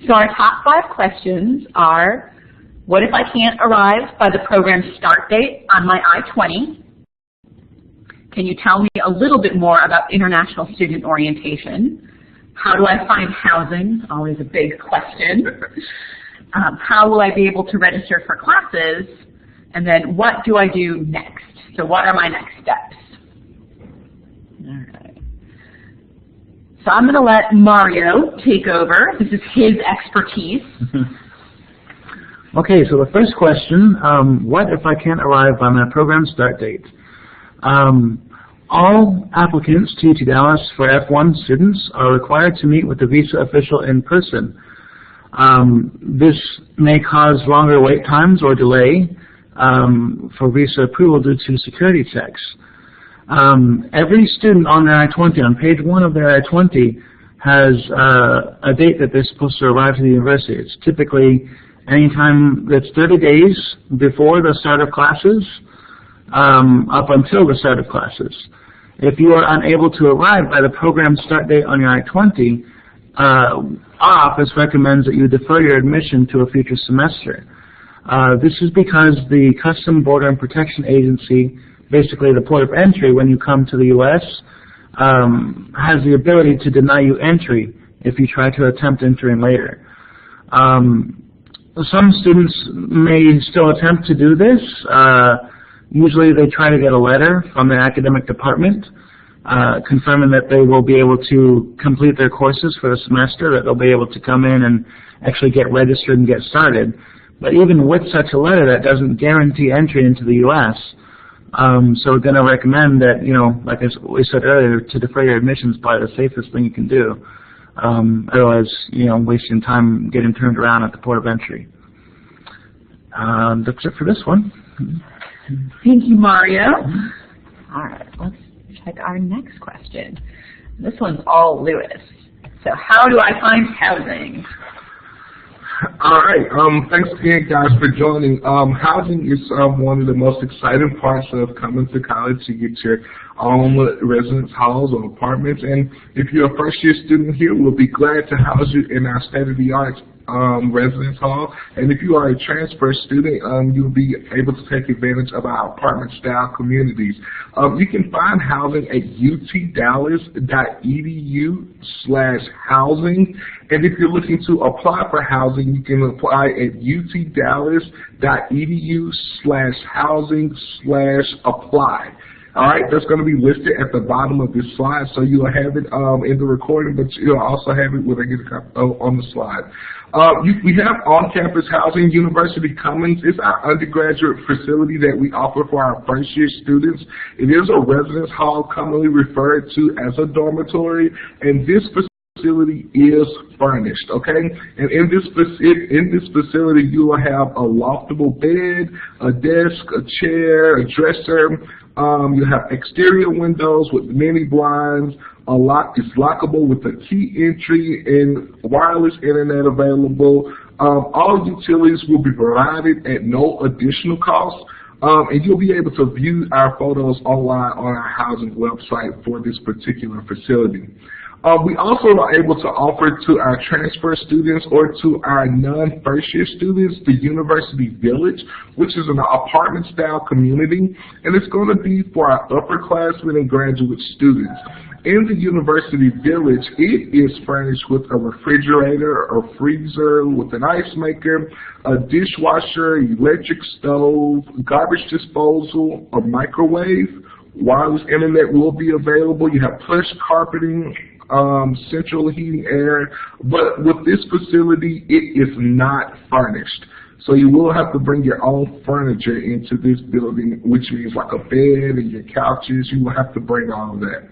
So our top 5 questions are, what if I can't arrive by the program start date on my I-20? Can you tell me a little bit more about international student orientation? How do I find housing? Always a big question. How will I be able to register for classes? And then what do I do next? So what are my next steps? All right. So I'm going to let Mario take over. This is his expertise. Okay, so the first question, what if I can't arrive by my program start date? All applicants to UT Dallas for F1 students are required to meet with the visa official in person. This may cause longer wait times or delay for visa approval due to security checks. Every student on their I-20, on page 1 of their I-20, has a date that they're supposed to arrive to the university. It's typically anytime that's 30 days before the start of classes up until the start of classes. If you are unable to arrive by the program start date on your I-20, our office recommends that you defer your admission to a future semester. This is because the Customs Border and Protection Agency, basically the port of entry when you come to the U.S., has the ability to deny you entry if you try to attempt entering later. Some students may still attempt to do this. Usually they try to get a letter from their academic department confirming that they will be able to complete their courses for the semester, that they'll be able to come in and actually get registered and get started. But even with such a letter, that doesn't guarantee entry into the U.S. So we're going to recommend that, like we said earlier, to defer your admissions is probably the safest thing you can do. Otherwise, wasting time getting turned around at the port of entry. That's it for this one. Thank you, Mario. All right, let's check our next question. This one's all Lewis. So how do I find housing? All right. Thanks again, guys, for joining. Housing is one of the most exciting parts of coming to college. You get your own residence halls or apartments. And if you're a first-year student here, we'll be glad to house you in our state-of-the-art residence hall. And if you are a transfer student, you'll be able to take advantage of our apartment-style communities. You can find housing at utdallas.edu/housing. And if you're looking to apply for housing, you can apply at utdallas.edu/housing/apply. All right, that's going to be listed at the bottom of this slide, so you'll have it in the recording, but you'll also have it when I get it on the slide. We have on-campus housing. University Commons is our undergraduate facility that we offer for our first-year students. It is a residence hall commonly referred to as a dormitory, and this facility is furnished, okay? And in this facility, you will have a loftable bed, a desk, a chair, a dresser. You have exterior windows with many blinds. A lock is lockable with a key entry and wireless internet available. All utilities will be provided at no additional cost. And you'll be able to view our photos online on our housing website for this particular facility. We also are able to offer to our transfer students or to our non-first-year students the University Village, which is an apartment-style community, and it's going to be for our upperclassmen and graduate students. In the University Village, it is furnished with a refrigerator, a freezer with an ice maker, a dishwasher, electric stove, garbage disposal, a microwave. Wireless internet will be available. You have plush carpeting, central heating, air, but with this facility, it is not furnished. So you will have to bring your own furniture into this building, which means like a bed and your couches. You will have to bring all of that.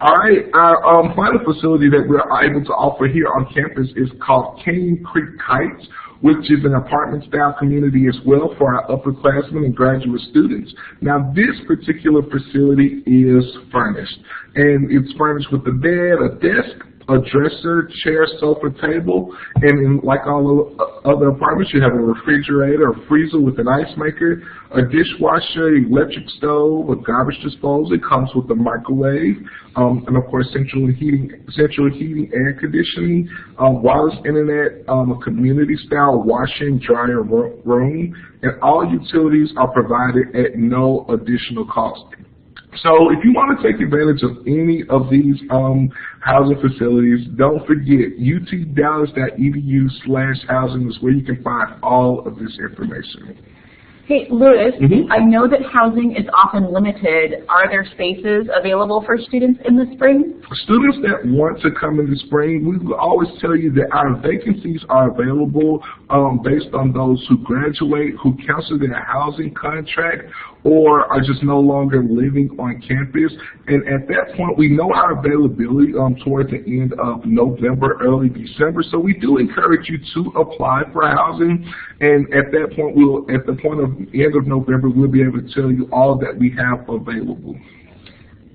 All right, our final facility that we're able to offer here on campus is called Canyon Creek Heights, which is an apartment-style community as well for our upperclassmen and graduate students. Now, this particular facility is furnished, and it's furnished with a bed, a desk, a dresser, chair, sofa, table, and like all other apartments, you have a refrigerator, a freezer with an ice maker, a dishwasher, electric stove, a garbage disposal. It comes with a microwave, and of course central heating, air conditioning, wireless internet, a community-style washing dryer room, and all utilities are provided at no additional cost. So if you want to take advantage of any of these housing facilities, don't forget utdallas.edu/housing is where you can find all of this information. Hey, Louis, I know that housing is often limited. Are there spaces available for students in the spring? Students that want to come in the spring, we will always tell you that our vacancies are available based on those who graduate, who cancel their housing contract, or are just no longer living on campus. And at that point, we know our availability toward the end of November, early December. So we do encourage you to apply for housing. And at that point, at the end of November, we'll be able to tell you all that we have available.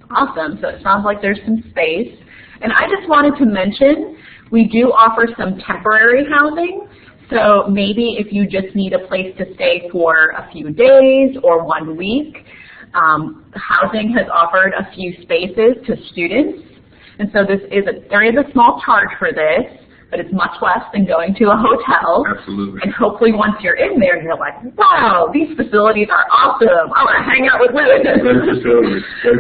Awesome. So it sounds like there's some space. And I just wanted to mention, we do offer some temporary housing. So maybe if you just need a place to stay for a few days or 1 week, housing has offered a few spaces to students. And so there is a small charge for this, but it's much less than going to a hotel. Absolutely. And hopefully once you're in there, you're like, wow, these facilities are awesome. I want to hang out with Louis.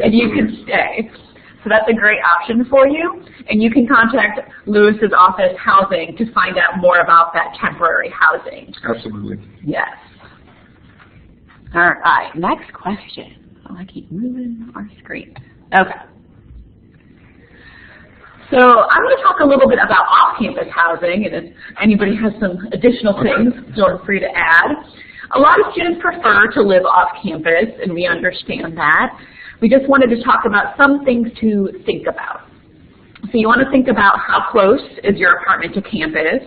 And you can stay. So that's a great option for you. And you can contact Lewis's office housing to find out more about that temporary housing. Absolutely. Yes. All right, next question. Oh, I keep moving our screen. Okay. So I'm going to talk a little bit about off-campus housing, and if anybody has some additional things, feel free to add. A lot of students prefer to live off-campus, and we understand that. We just wanted to talk about some things to think about. So you want to think about how close is your apartment to campus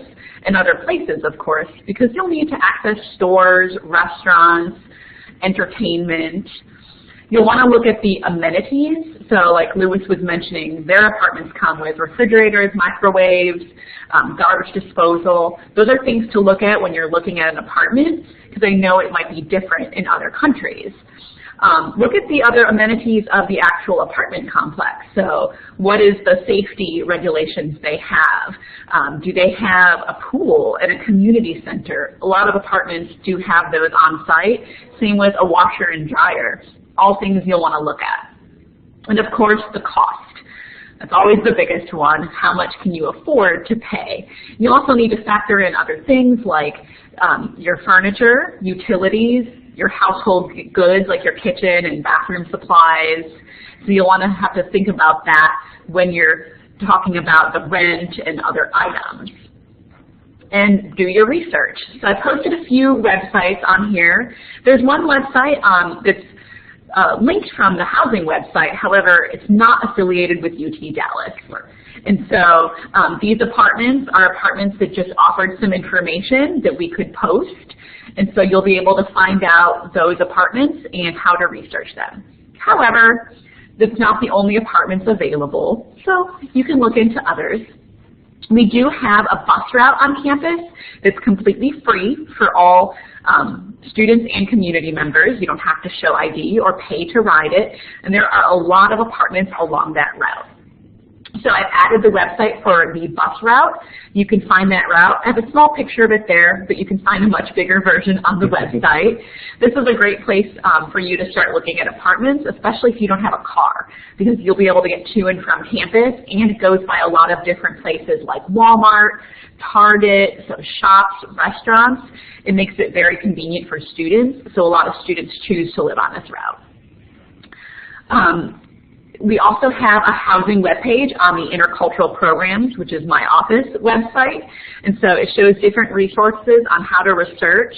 and other places, of course, because you'll need to access stores, restaurants, entertainment. You'll want to look at the amenities. So like Louis was mentioning, their apartments come with refrigerators, microwaves, garbage disposal. Those are things to look at when you're looking at an apartment, because I know it might be different in other countries. Look at the other amenities of the actual apartment complex. So what is the safety regulations they have? Do they have a pool and a community center? A lot of apartments do have those on site. Same with a washer and dryer. All things you'll want to look at. And of course, the cost. That's always the biggest one. How much can you afford to pay? You also need to factor in other things like your furniture, utilities, your household goods like your kitchen and bathroom supplies. So you'll want to have to think about that when you're talking about the rent and other items. And do your research. So I posted a few websites on here. There's one website that's linked from the housing website. However, it's not affiliated with UT Dallas. And so these apartments are apartments that just offered some information that we could post. And so you'll be able to find out those apartments and how to research them. However, that's not the only apartments available, so you can look into others. We do have a bus route on campus that's completely free for all students and community members. You don't have to show ID or pay to ride it, and there are a lot of apartments along that route. So I've added the website for the bus route. You can find that route. I have a small picture of it there, but you can find a much bigger version on the website. This is a great place for you to start looking at apartments, especially if you don't have a car, because you'll be able to get to and from campus, and it goes by a lot of different places like Walmart, Target, so shops, restaurants. It makes it very convenient for students, so a lot of students choose to live on this route. We also have a housing webpage on the Intercultural Programs, which is my office website. And so it shows different resources on how to research.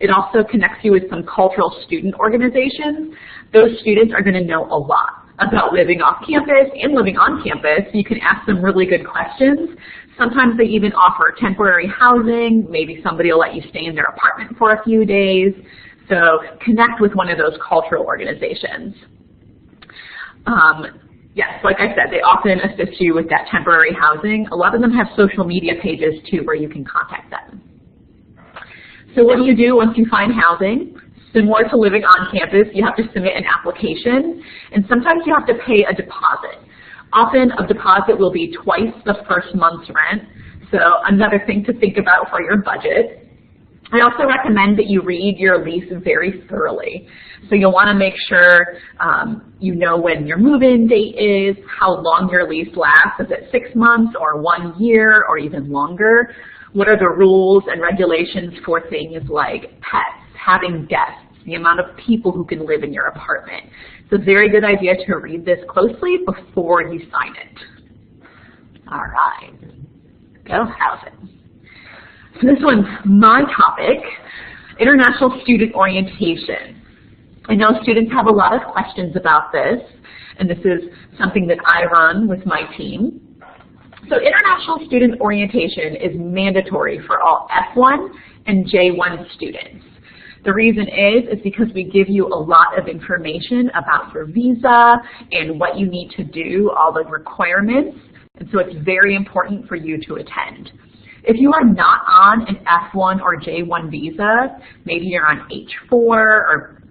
It also connects you with some cultural student organizations. Those students are going to know a lot about living off campus and living on campus. You can ask them really good questions. Sometimes they even offer temporary housing. Maybe somebody will let you stay in their apartment for a few days. So connect with one of those cultural organizations. Yes, like I said, they often assist you with that temporary housing. A lot of them have social media pages too where you can contact them. So what do you do once you find housing? Similar to living on campus, you have to submit an application, and sometimes you have to pay a deposit. Often a deposit will be twice the first month's rent, so another thing to think about for your budget. I also recommend that you read your lease very thoroughly. So you'll want to make sure you know when your move-in date is, how long your lease lasts. Is it 6 months or 1 year or even longer? What are the rules and regulations for things like pets, having guests, the amount of people who can live in your apartment? It's a very good idea to read this closely before you sign it. All right, go housing. So this one's my topic, international student orientation. I know students have a lot of questions about this, and this is something that I run with my team. So international student orientation is mandatory for all F1 and J1 students. The reason is because we give you a lot of information about your visa and what you need to do, all the requirements, and so it's very important for you to attend. If you are not on an F1 or J1 visa, maybe you're on H4 or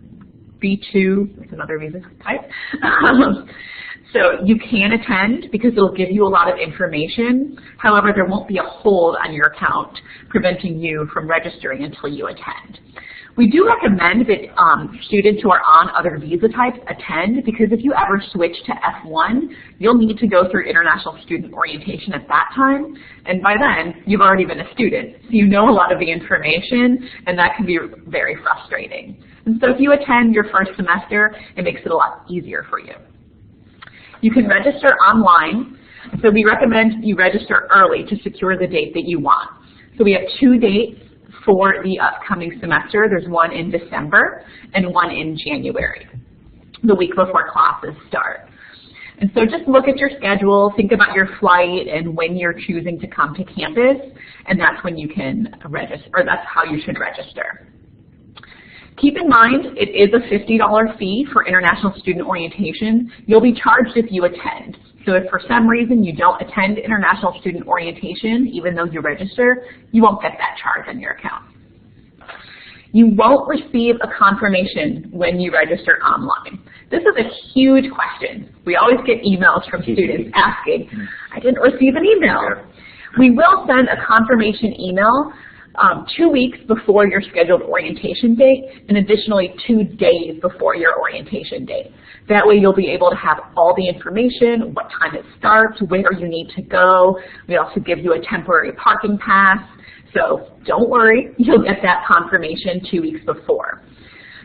B2, that's another visa type, so you can attend because it'll give you a lot of information. However, there won't be a hold on your account preventing you from registering until you attend. We do recommend that students who are on other visa types attend, because if you ever switch to F1, you'll need to go through international student orientation at that time, and by then you've already been a student, so you know a lot of the information, and that can be very frustrating. And so if you attend your first semester, it makes it a lot easier for you. You can register online, so we recommend you register early to secure the date that you want. So we have 2 dates for the upcoming semester. There's one in December and one in January, the week before classes start. And so just look at your schedule, think about your flight and when you're choosing to come to campus, and that's when you can register, or that's how you should register. Keep in mind, it is a $50 fee for international student orientation. You'll be charged if you attend. So if for some reason you don't attend international student orientation, even though you register, you won't get that charge on your account. You won't receive a confirmation when you register online. This is a huge question. We always get emails from students asking, I didn't receive an email. We will send a confirmation email 2 weeks before your scheduled orientation date, and additionally 2 days before your orientation date. That way you'll be able to have all the information, what time it starts, where you need to go. We also give you a temporary parking pass, so don't worry, you'll get that confirmation 2 weeks before.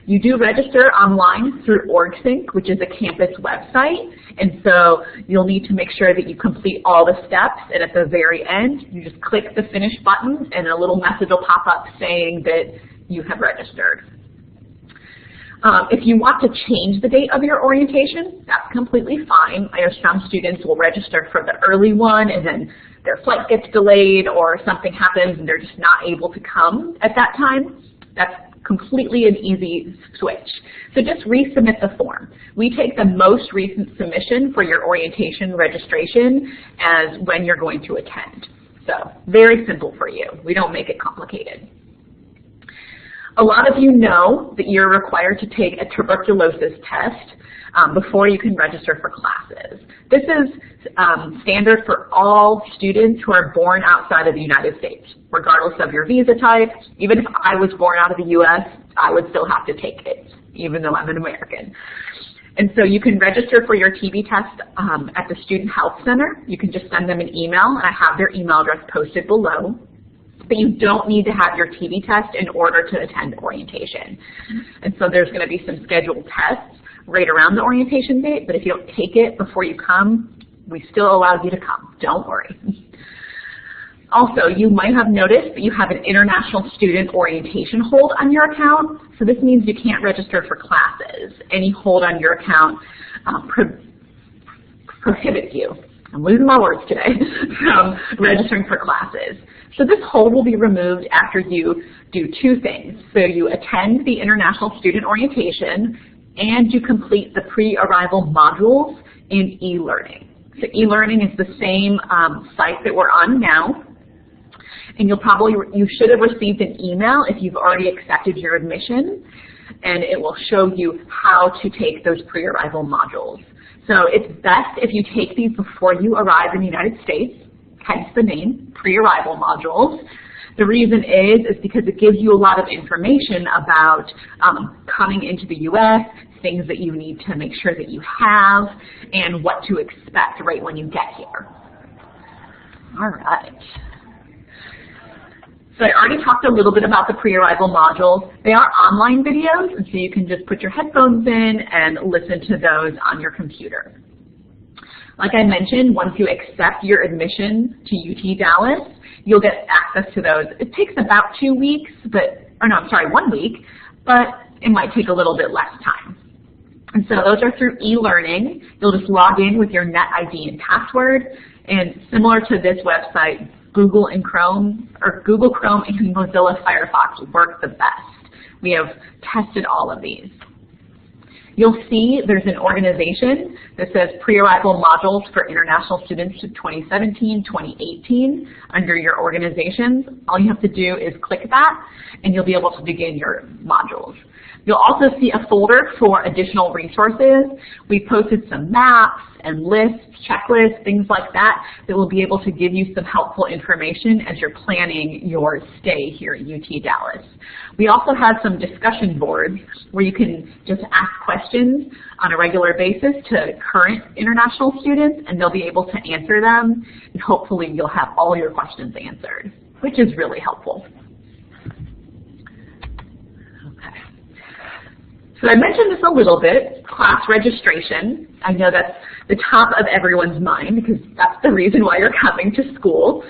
You do register online through OrgSync, which is a campus website, and so you'll need to make sure that you complete all the steps, and at the very end, you just click the finish button, and a little message will pop up saying that you have registered. If you want to change the date of your orientation, that's completely fine. I know some students will register for the early one, and then their flight gets delayed, or something happens, and they're just not able to come at that time. That's completely an easy switch. So just resubmit the form. We take the most recent submission for your orientation registration as when you're going to attend. So very simple for you. We don't make it complicated. A lot of you know that you're required to take a tuberculosis test before you can register for classes. This is standard for all students who are born outside of the United States, regardless of your visa type. Even if I was born out of the U.S., I would still have to take it, even though I'm an American. And so you can register for your TB test at the Student Health Center. You can just send them an email, and I have their email address posted below. But you don't need to have your TB test in order to attend orientation. And so there's going to be some scheduled tests right around the orientation date, but if you don't take it before you come, we still allow you to come. Don't worry. Also, you might have noticed that you have an international student orientation hold on your account. So this means you can't register for classes. Any hold on your account prohibits you, I'm losing my words today, from registering for classes. So this hold will be removed after you do 2 things. So you attend the international student orientation, and you complete the pre-arrival modules and e-learning. So e-learning is the same site that we're on now. And you should have received an email if you've already accepted your admission, and it will show you how to take those pre-arrival modules. So it's best if you take these before you arrive in the United States, hence the name, Prearrival Modules. The reason is because it gives you a lot of information about coming into the U.S., things that you need to make sure that you have, and what to expect right when you get here. All right. So I already talked a little bit about the pre-arrival modules. They are online videos, and so you can just put your headphones in and listen to those on your computer. Like I mentioned, once you accept your admission to UT Dallas, you'll get access to those. It takes about 2 weeks, 1 week, but it might take a little bit less time. And so those are through e-learning. You'll just log in with your NetID and password, and similar to this website, Google Chrome and Mozilla Firefox work the best. We have tested all of these. You'll see there's an organization that says Pre-Arrival Modules for International Students to 2017-2018 under your organizations. All you have to do is click that, and you'll be able to begin your modules. You'll also see a folder for additional resources. We posted some maps and lists, checklists, things like that will be able to give you some helpful information as you're planning your stay here at UT Dallas. We also have some discussion boards where you can just ask questions on a regular basis to current international students, and they'll be able to answer them, and hopefully you'll have all your questions answered, which is really helpful. So I mentioned this a little bit, class registration. I know that's the top of everyone's mind because that's the reason why you're coming to school.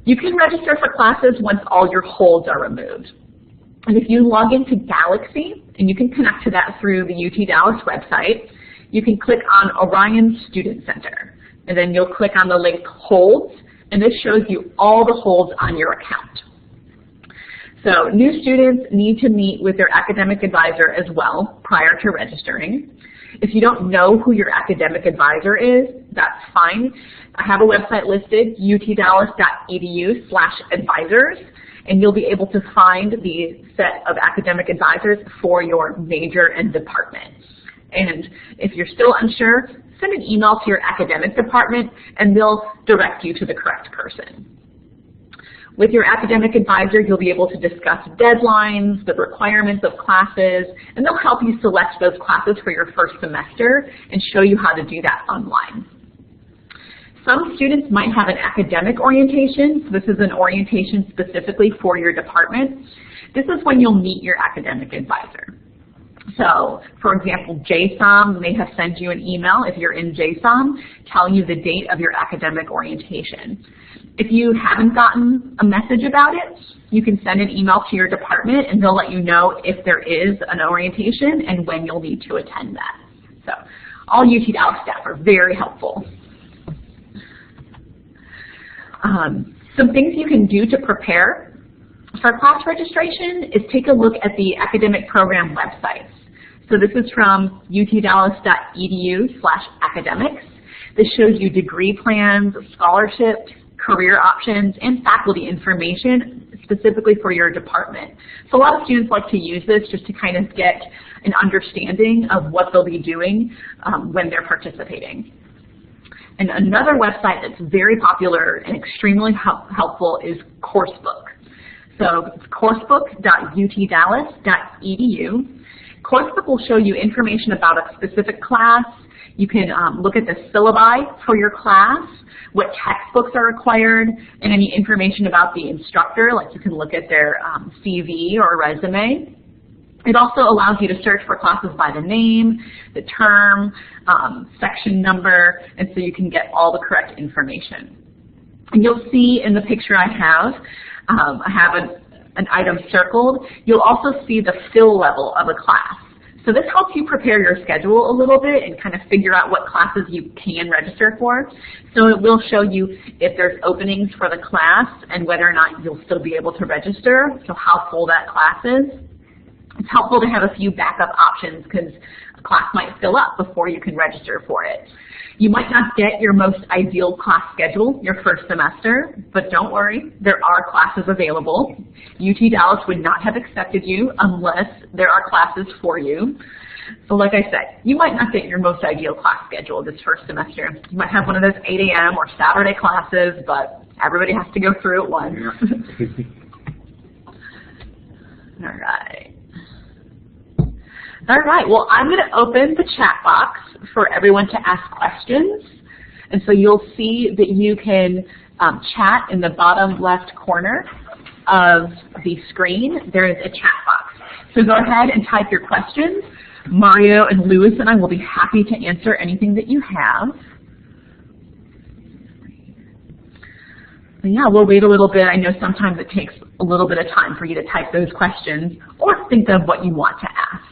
You can register for classes once all your holds are removed. And if you log into Galaxy, and you can connect to that through the UT Dallas website, you can click on Orion Student Center. And then you'll click on the link Holds, and this shows you all the holds on your account. So new students need to meet with their academic advisor as well prior to registering. If you don't know who your academic advisor is, that's fine. I have a website listed, utdallas.edu/advisors, and you'll be able to find the set of academic advisors for your major and department. And if you're still unsure, send an email to your academic department, and they'll direct you to the correct person. With your academic advisor, you'll be able to discuss deadlines, the requirements of classes, and they'll help you select those classes for your first semester and show you how to do that online. Some students might have an academic orientation. So this is an orientation specifically for your department. This is when you'll meet your academic advisor. So, for example, JSOM may have sent you an email, if you're in JSOM, telling you the date of your academic orientation. If you haven't gotten a message about it, you can send an email to your department and they'll let you know if there is an orientation and when you'll need to attend that. So, all UT Dallas staff are very helpful. Some things you can do to prepare for class registration is take a look at the academic program websites. So this is from utdallas.edu/academics. This shows you degree plans, scholarships, career options, and faculty information specifically for your department. So a lot of students like to use this just to kind of get an understanding of what they'll be doing when they're participating. And another website that's very popular and extremely helpful is Coursebook. So it's coursebook.utdallas.edu. Coursebook will show you information about a specific class. You can look at the syllabi for your class, what textbooks are required, and any information about the instructor, like you can look at their CV or resume. It also allows you to search for classes by the name, the term, section number, and so you can get all the correct information. And you'll see in the picture I have an item circled. You'll also see the fill level of a class. So this helps you prepare your schedule a little bit and kind of figure out what classes you can register for. So it will show you if there's openings for the class and whether or not you'll still be able to register, so how full that class is. It's helpful to have a few backup options because class might fill up before you can register for it. You might not get your most ideal class schedule your first semester, but don't worry, there are classes available. UT Dallas would not have accepted you unless there are classes for you. So like I said, you might not get your most ideal class schedule this first semester. You might have one of those 8 a.m. or Saturday classes, but everybody has to go through it once. All right. All right, well, I'm going to open the chat box for everyone to ask questions. And so you'll see that you can chat in the bottom left corner of the screen. There is a chat box. So go ahead and type your questions. Mario and Lewis and I will be happy to answer anything that you have. But yeah, we'll wait a little bit. I know sometimes it takes a little bit of time for you to type those questions or think of what you want to ask.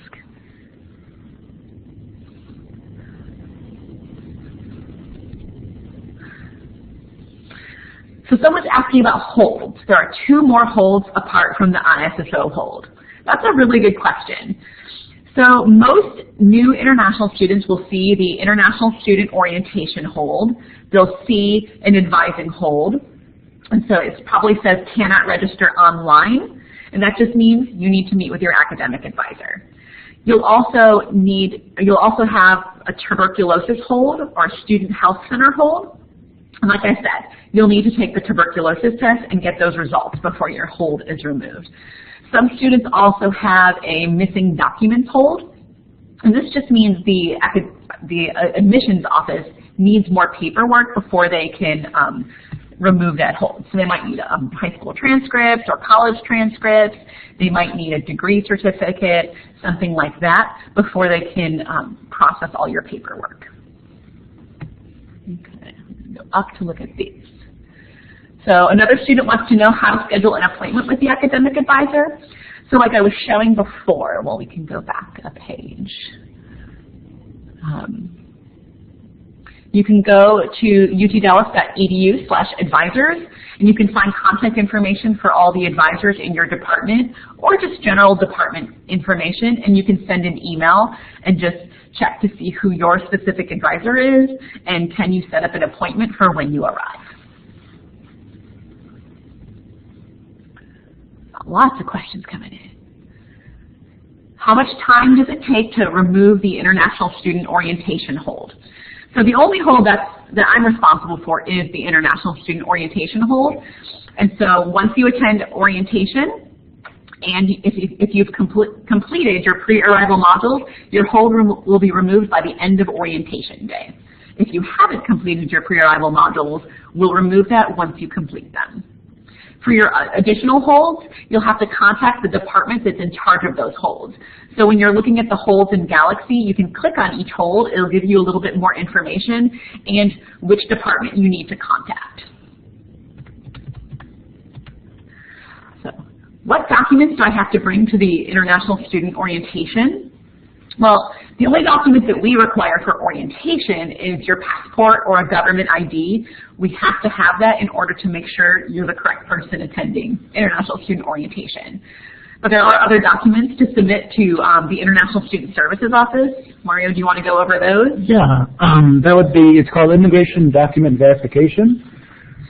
So someone's asking about holds. There are 2 more holds apart from the ISSO hold. That's a really good question. So most new international students will see the International Student Orientation hold. They'll see an advising hold. And so it probably says cannot register online. And that just means you need to meet with your academic advisor. You'll also have a tuberculosis hold or a student health center hold. And like I said, you'll need to take the tuberculosis test and get those results before your hold is removed. Some students also have a missing documents hold. And this just means the admissions office needs more paperwork before they can remove that hold. So they might need a high school transcript or college transcripts. They might need a degree certificate, something like that, before they can process all your paperwork. Okay, go up to look at these. So another student wants to know how to schedule an appointment with the academic advisor. So like I was showing before, well, we can go back a page. You can go to utdallas.edu/advisors, and you can find contact information for all the advisors in your department, or just general department information, and you can send an email and just check to see who your specific advisor is, and can you set up an appointment for when you arrive. Lots of questions coming in. How much time does it take to remove the International Student Orientation hold? So the only hold that I'm responsible for is the International Student Orientation hold. And so once you attend orientation, and if you've completed your pre-arrival modules, your hold will be removed by the end of orientation day. If you haven't completed your pre-arrival modules, we'll remove that once you complete them. For your additional holds, you'll have to contact the department that's in charge of those holds. So when you're looking at the holds in Galaxy, you can click on each hold. It'll give you a little bit more information and which department you need to contact. So what documents do I have to bring to the International Student Orientation? Well, the only document that we require for orientation is your passport or a government ID. We have to have that in order to make sure you're the correct person attending International Student Orientation. But there are other documents to submit to the International Student Services Office. Mario, do you want to go over those? Yeah, that would be, it's called Immigration Document Verification.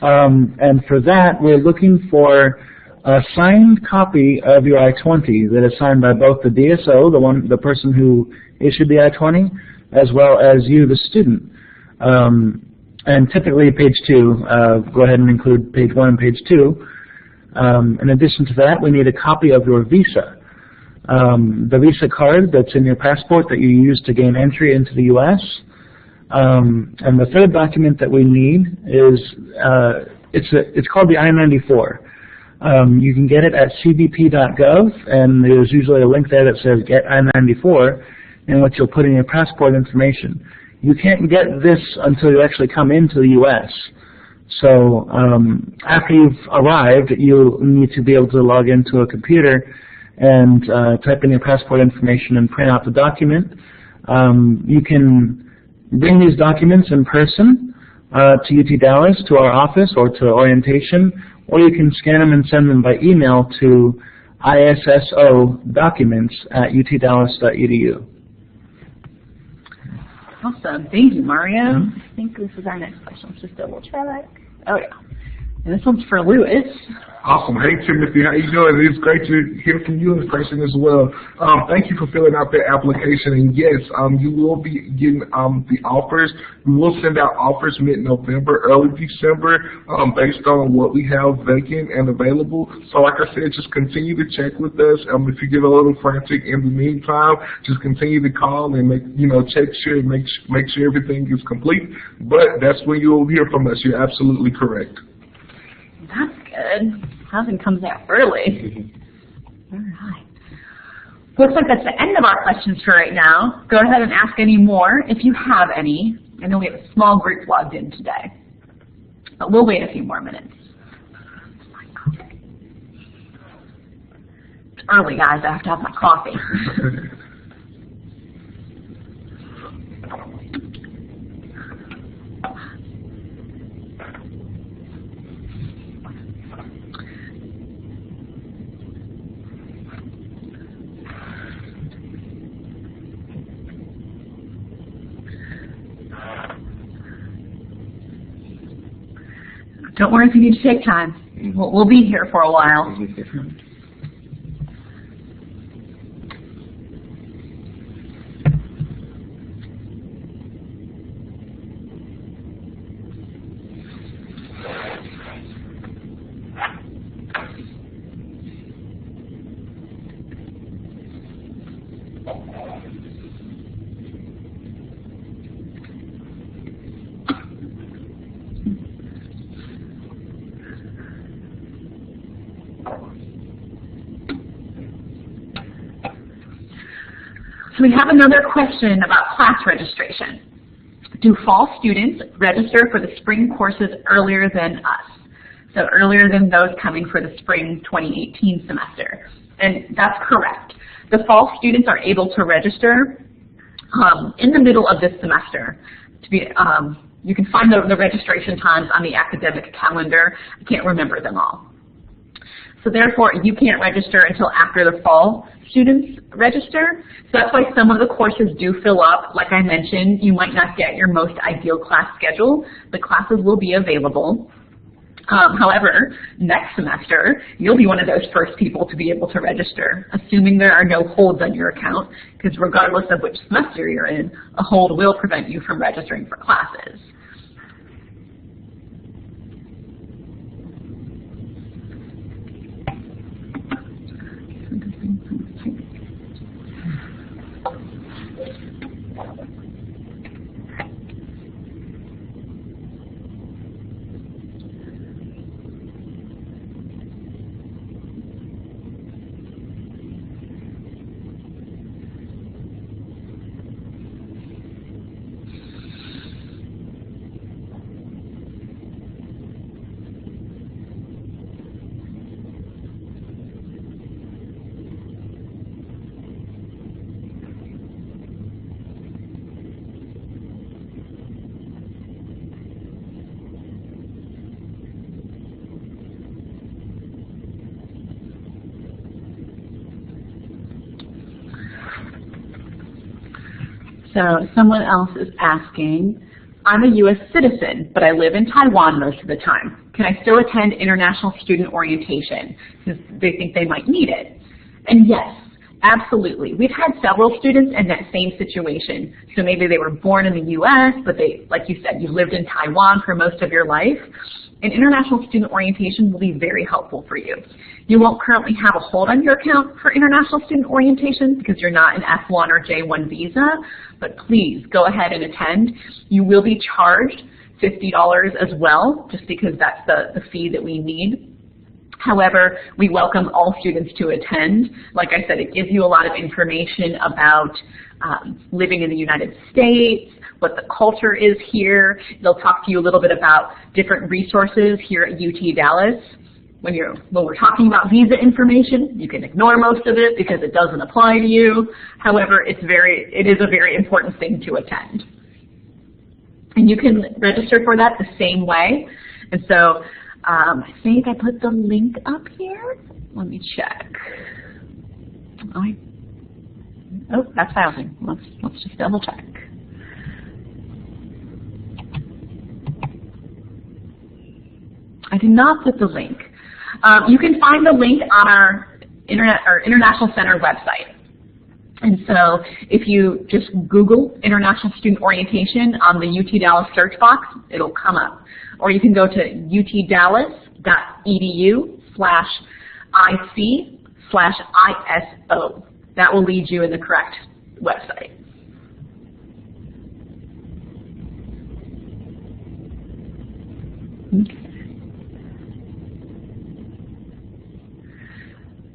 And for that, we're looking for a signed copy of your I-20 that is signed by both the DSO, the person who issued the I-20, as well as you, the student. And typically page 2, go ahead and include page 1 and page 2. In addition to that, we need a copy of your visa. The visa card that's in your passport that you use to gain entry into the U.S. And the third document that we need is, it's called the I-94. You can get it at cbp.gov, and there's usually a link there that says Get I-94, in which you'll put in your passport information. You can't get this until you actually come into the U.S. So after you've arrived, you'll need to be able to log into a computer and type in your passport information and print out the document. You can bring these documents in person to UT Dallas, to our office, or to orientation, or you can scan them and send them by email to issodocuments@utdallas.edu. Awesome. Thank you, Mario. I think this is our next question. Let's just double check. Oh, yeah. And this one's for Lewis. Awesome. Hey, Timothy, how you doing? It's great to hear from you in person as well. Thank you for filling out that application. And yes, you will be getting the offers. We will send out offers mid-November, early December, based on what we have vacant and available. So like I said, just continue to check with us. If you get a little frantic in the meantime, just continue to call and make sure everything is complete. But that's when you'll hear from us. You're absolutely correct. That's good. Housing comes out early. All right. Looks like that's the end of our questions for right now. Go ahead and ask any more if you have any. I know we have a small group logged in today, but we'll wait a few more minutes. It's early, guys. I have to have my coffee. Don't worry if you need to take time. We'll be here for a while. So we have another question about class registration. Do fall students register for the spring courses earlier than us? So earlier than those coming for the spring 2018 semester. And that's correct. The fall students are able to register in the middle of this semester. You can find the registration times on the academic calendar. I can't remember them all. So therefore, you can't register until after the fall students register. So that's why some of the courses do fill up. Like I mentioned, you might not get your most ideal class schedule. The classes will be available. However, next semester, you'll be one of those first people to be able to register, assuming there are no holds on your account, because regardless of which semester you're in, a hold will prevent you from registering for classes. So someone else is asking, I'm a U.S. citizen, but I live in Taiwan most of the time. Can I still attend international student orientation since they think they might need it? And yes, absolutely. We've had several students in that same situation. So maybe they were born in the U.S., but they, like you said, you've lived in Taiwan for most of your life. And international student orientation will be very helpful for you. You won't currently have a hold on your account for international student orientation because you're not an F1 or J1 visa, but please go ahead and attend. You will be charged $50 as well, just because that's the fee that we need. However, we welcome all students to attend. Like I said, it gives you a lot of information about living in the United States, what the culture is here. They'll talk to you a little bit about different resources here at UT Dallas. When we're talking about visa information, you can ignore most of it because it doesn't apply to you. However, it is a very important thing to attend. And you can register for that the same way. And so I think I put the link up here. Let me check. Oh, that's housing. Let's just double check. I did not put the link. You can find the link on our International Center website. And so if you just Google International Student Orientation on the UT Dallas search box, it'll come up. Or you can go to utdallas.edu/IC/ISO. That will lead you in the correct website. Okay.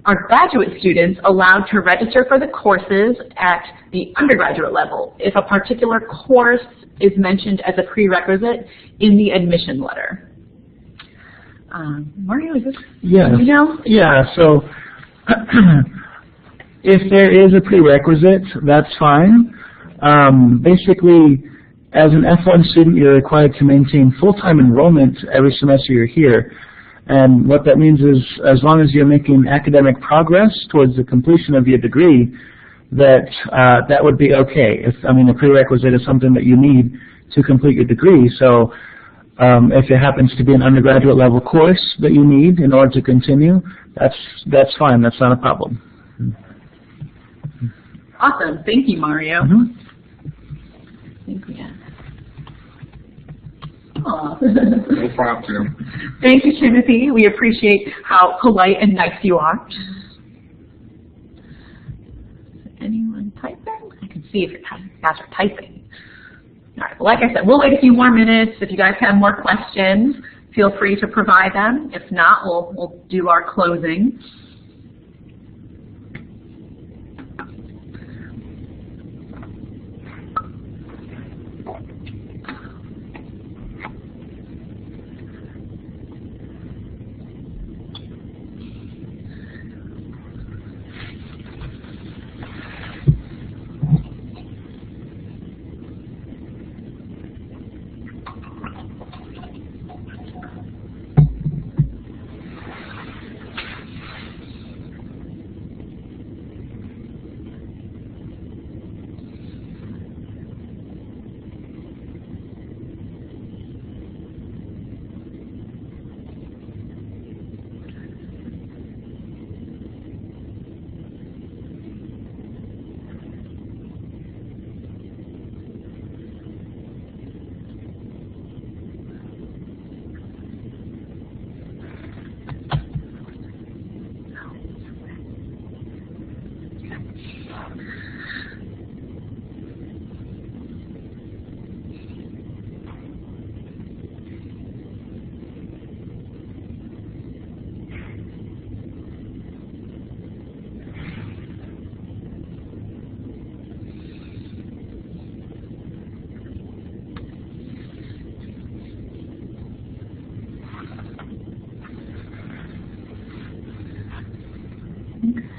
Are graduate students allowed to register for the courses at the undergraduate level if a particular course is mentioned as a prerequisite in the admission letter? Mario, is this, yeah. you know? Yeah, so if there is a prerequisite, that's fine. Basically, as an F1 student, you're required to maintain full-time enrollment every semester you're here. And what that means is, as long as you're making academic progress towards the completion of your degree, that would be okay. A prerequisite is something that you need to complete your degree. So if it happens to be an undergraduate level course that you need in order to continue, that's fine. That's not a problem. Awesome. Thank you, Mario. Mm-hmm. I think we have. No problem, Tim. Thank you, Timothy. We appreciate how polite and nice you are. Anyone typing? I can see if you guys are typing. All right. Well, like I said, we'll wait a few more minutes. If you guys have more questions, feel free to provide them. If not, we'll do our closing.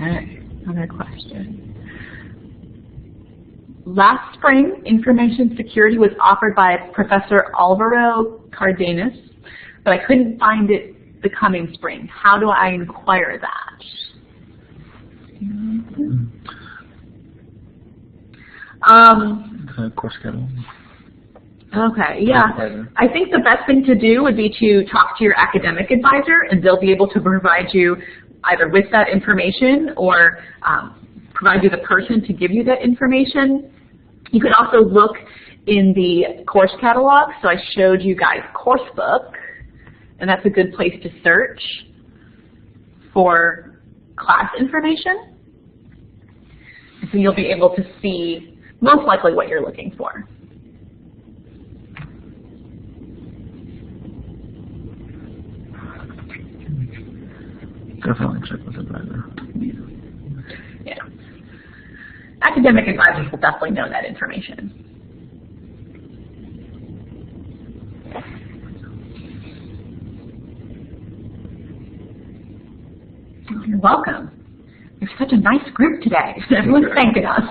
Okay, another question. Last spring, information security was offered by Professor Alvaro Cardenas, but I couldn't find it the coming spring. How do I inquire that? Course schedule. Okay, yeah. I think the best thing to do would be to talk to your academic advisor, and they'll be able to provide you either with that information or provide you the person to give you that information. You can also look in the course catalog. So I showed you guys course book, and that's a good place to search for class information. So you'll be able to see most likely what you're looking for. Definitely check with advisor. Yeah. Academic advisors will definitely know that information. You're welcome. You're such a nice group today. Everyone's thanking us.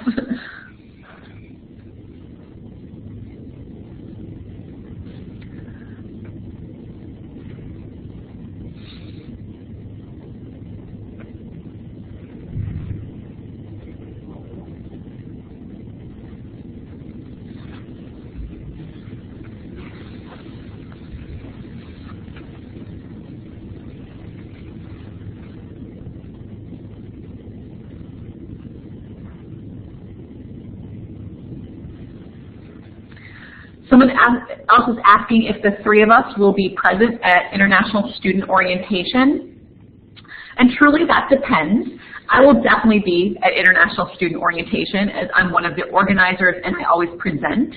Someone else is asking if the three of us will be present at International Student Orientation. And truly that depends. I will definitely be at International Student Orientation as I'm one of the organizers and I always present.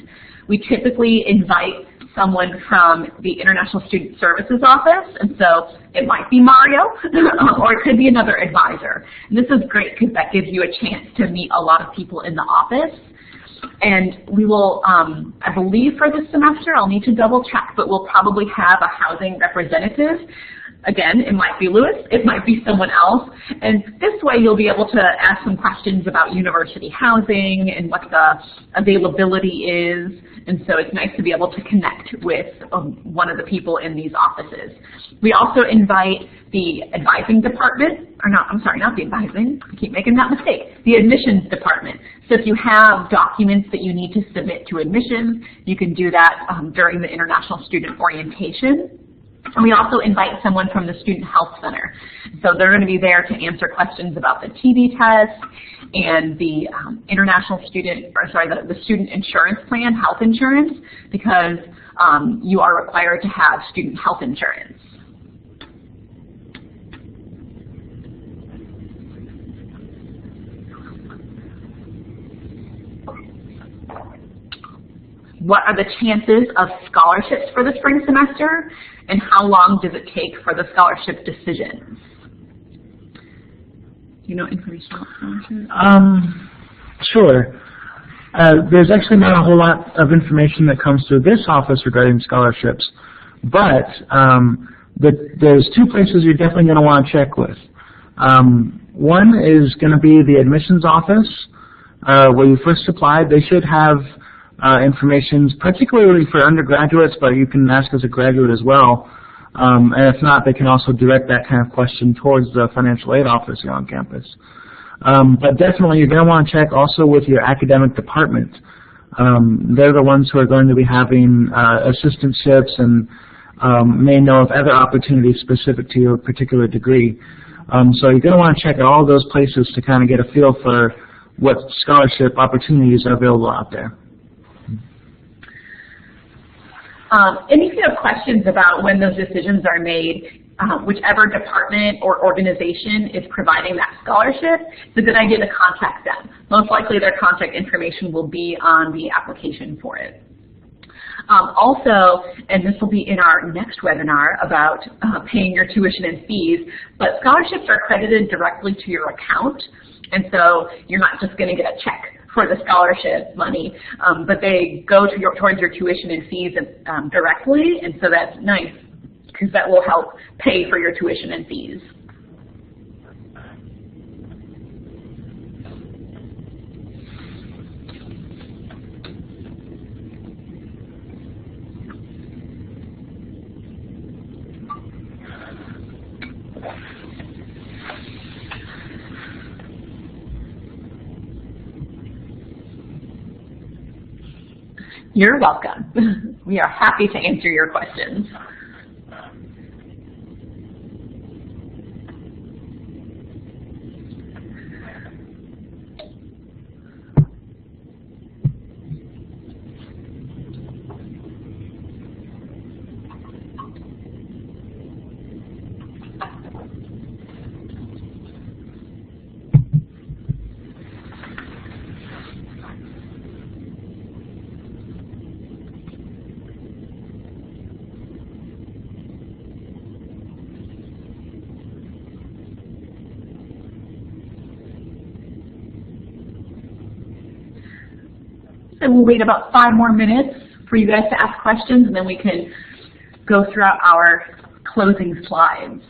We typically invite someone from the International Student Services Office, and so it might be Mario or it could be another advisor. And this is great because that gives you a chance to meet a lot of people in the office. And we will, I believe for this semester, I'll need to double check, but we'll probably have a housing representative. Again, it might be Lewis, it might be someone else, and this way you'll be able to ask some questions about university housing and what the availability is, and so it's nice to be able to connect with one of the people in these offices. We also invite the advising department, or not, I'm sorry, not the advising, I keep making that mistake, the admissions department. So if you have documents that you need to submit to admissions, you can do that during the International Student Orientation. And we also invite someone from the Student Health Center. So they're going to be there to answer questions about the TB test and the the student insurance plan, health insurance, because you are required to have student health insurance. What are the chances of scholarships for the spring semester, and how long does it take for the scholarship decisions? Do you know information about scholarships? Sure. There's actually not a whole lot of information that comes through this office regarding scholarships, but there's two places you're definitely going to want to check with. One is going to be the admissions office where you first applied. They should have information, particularly for undergraduates, but you can ask as a graduate as well. And if not, they can also direct that kind of question towards the financial aid office here on campus. But definitely you're going to want to check also with your academic department. They're the ones who are going to be having assistantships and may know of other opportunities specific to your particular degree. So you're going to want to check at all those places to kind of get a feel for what scholarship opportunities are available out there. And if you have questions about when those decisions are made, whichever department or organization is providing that scholarship, it's a good idea to contact them. Most likely their contact information will be on the application for it. Also, and this will be in our next webinar about paying your tuition and fees, but scholarships are credited directly to your account, and so you're not just going to get a check for the scholarship money, but they go to towards your tuition and fees directly, and so that's nice because that will help pay for your tuition and fees. You're welcome. We are happy to answer your questions. And we'll wait about 5 more minutes for you guys to ask questions, and then we can go throughout our closing slides.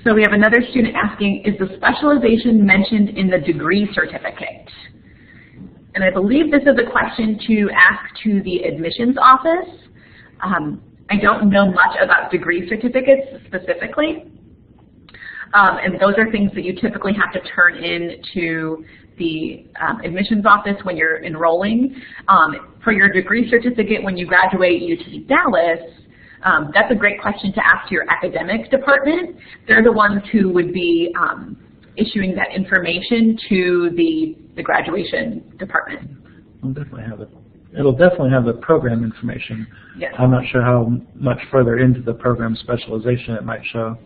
So we have another student asking, is the specialization mentioned in the degree certificate? And I believe this is a question to ask to the admissions office. I don't know much about degree certificates specifically, and those are things that you typically have to turn in to the admissions office when you're enrolling. For your degree certificate when you graduate UT Dallas, that's a great question to ask your academic department. They're the ones who would be issuing that information to the graduation department. It'll definitely have it. It'll definitely have the program information. Yes. I'm not sure how much further into the program specialization it might show.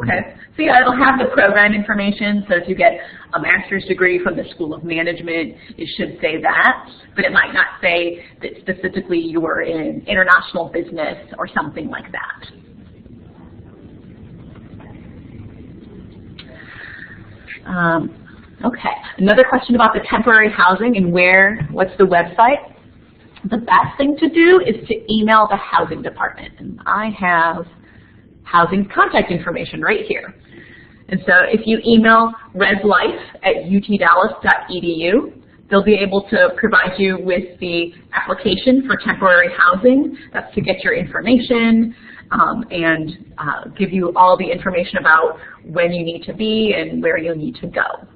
Okay, so yeah, it'll have the program information, so if you get a master's degree from the School of Management, it should say that, but it might not say that specifically you were in international business or something like that. Okay, another question about the temporary housing and what's the website? The best thing to do is to email the housing department, and I have housing's contact information right here. And so if you email reslife@utdallas.edu, they'll be able to provide you with the application for temporary housing. That's to get your information and give you all the information about when you need to be and where you need to go.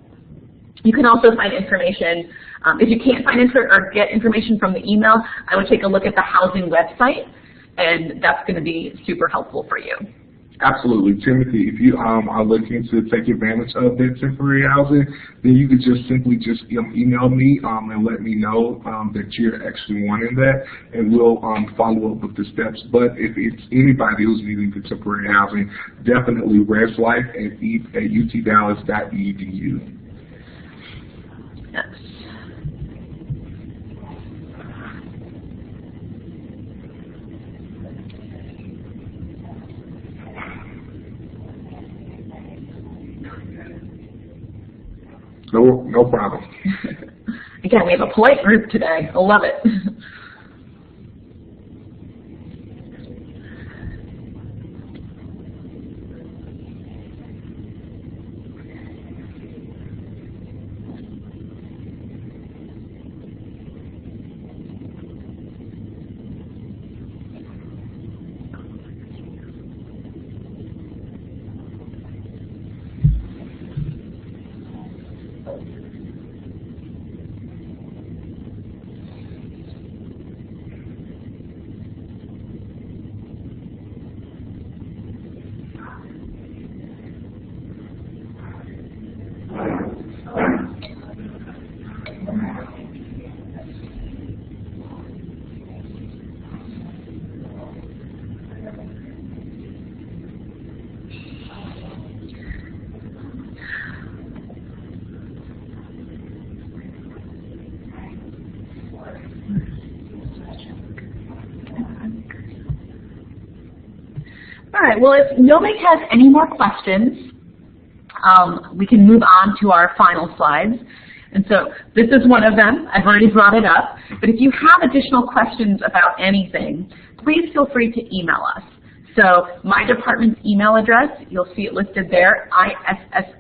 You can also find information, if you can't find or get information from the email, I would take a look at the housing website, and that's going to be super helpful for you. Absolutely. Timothy, if you are looking to take advantage of that temporary housing, then you could just simply email me and let me know that you're actually wanting that, and we'll follow up with the steps. But if it's anybody who's needing the temporary housing, definitely reslife@utdallas.edu. Yes. No problem. Again, we have a polite group today. I love it. All right, well, if nobody has any more questions, we can move on to our final slides. And so this is one of them. I've already brought it up. But if you have additional questions about anything, please feel free to email us. So my department's email address, you'll see it listed there,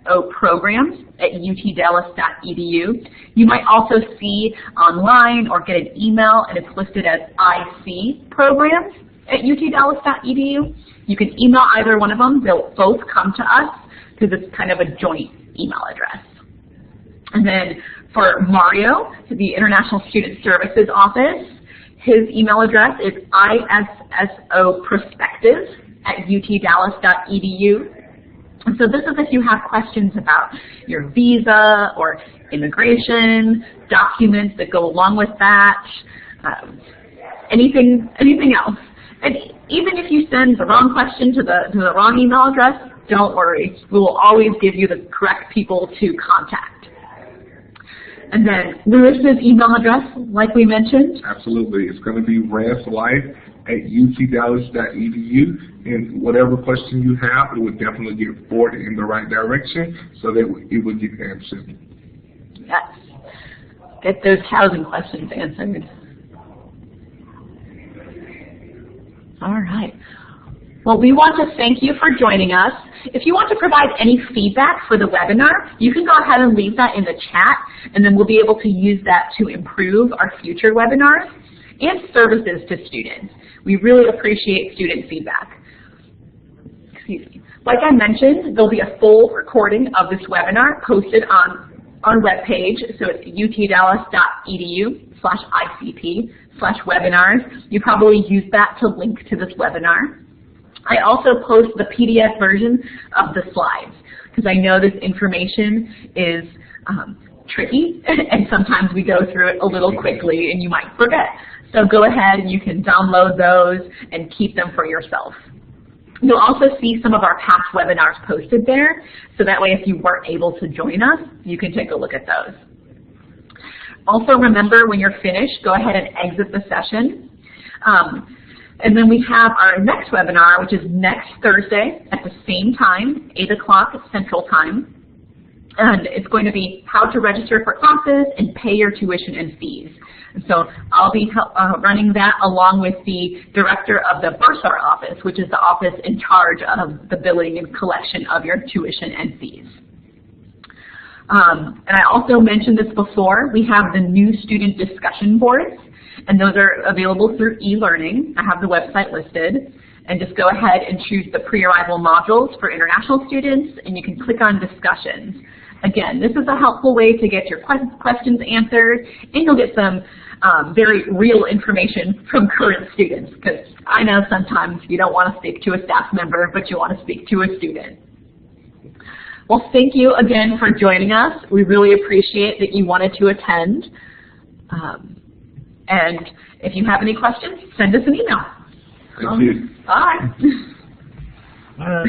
isssoprograms@utdallas.edu. You might also see online or get an email, and it's listed as icprograms@utdallas.edu. You can email either one of them. They'll both come to us because it's kind of a joint email address. And then for Mario, the International Student Services Office, his email address is isssoprospective@utdallas.edu. And so this is if you have questions about your visa or immigration, documents that go along with that, anything else. And even if you send the wrong question to the wrong email address, don't worry. We will always give you the correct people to contact. And then Lewis's email address, like we mentioned. Absolutely. It's going to be reslife@utdallas.edu, and whatever question you have, it would definitely get forwarded in the right direction so that it would get answered. Yes. Get those housing questions answered. All right. Well, we want to thank you for joining us. If you want to provide any feedback for the webinar, you can go ahead and leave that in the chat, and then we'll be able to use that to improve our future webinars and services to students. We really appreciate student feedback. Excuse me. Like I mentioned, there'll be a full recording of this webinar posted on our webpage, so it's utdallas.edu/ICP/webinars. You probably use that to link to this webinar. I also post the PDF version of the slides, because I know this information is tricky, and sometimes we go through it a little quickly and you might forget. So go ahead and you can download those and keep them for yourself. You'll also see some of our past webinars posted there, so that way if you weren't able to join us, you can take a look at those. Also remember, when you're finished, go ahead and exit the session. And then we have our next webinar, which is next Thursday at the same time, 8 o'clock Central Time. And it's going to be how to register for classes and pay your tuition and fees. And so I'll be running that along with the director of the Bursar office, which is the office in charge of the billing and collection of your tuition and fees. And I also mentioned this before, we have the new student discussion boards, and those are available through e-learning. I have the website listed. And just go ahead and choose the pre-arrival modules for international students, and you can click on discussions. Again, this is a helpful way to get your questions answered, and you'll get some very real information from current students, because I know sometimes you don't want to speak to a staff member, but you want to speak to a student. Well, thank you again for joining us. We really appreciate that you wanted to attend. And if you have any questions, send us an email. Thank you. Bye. Bye.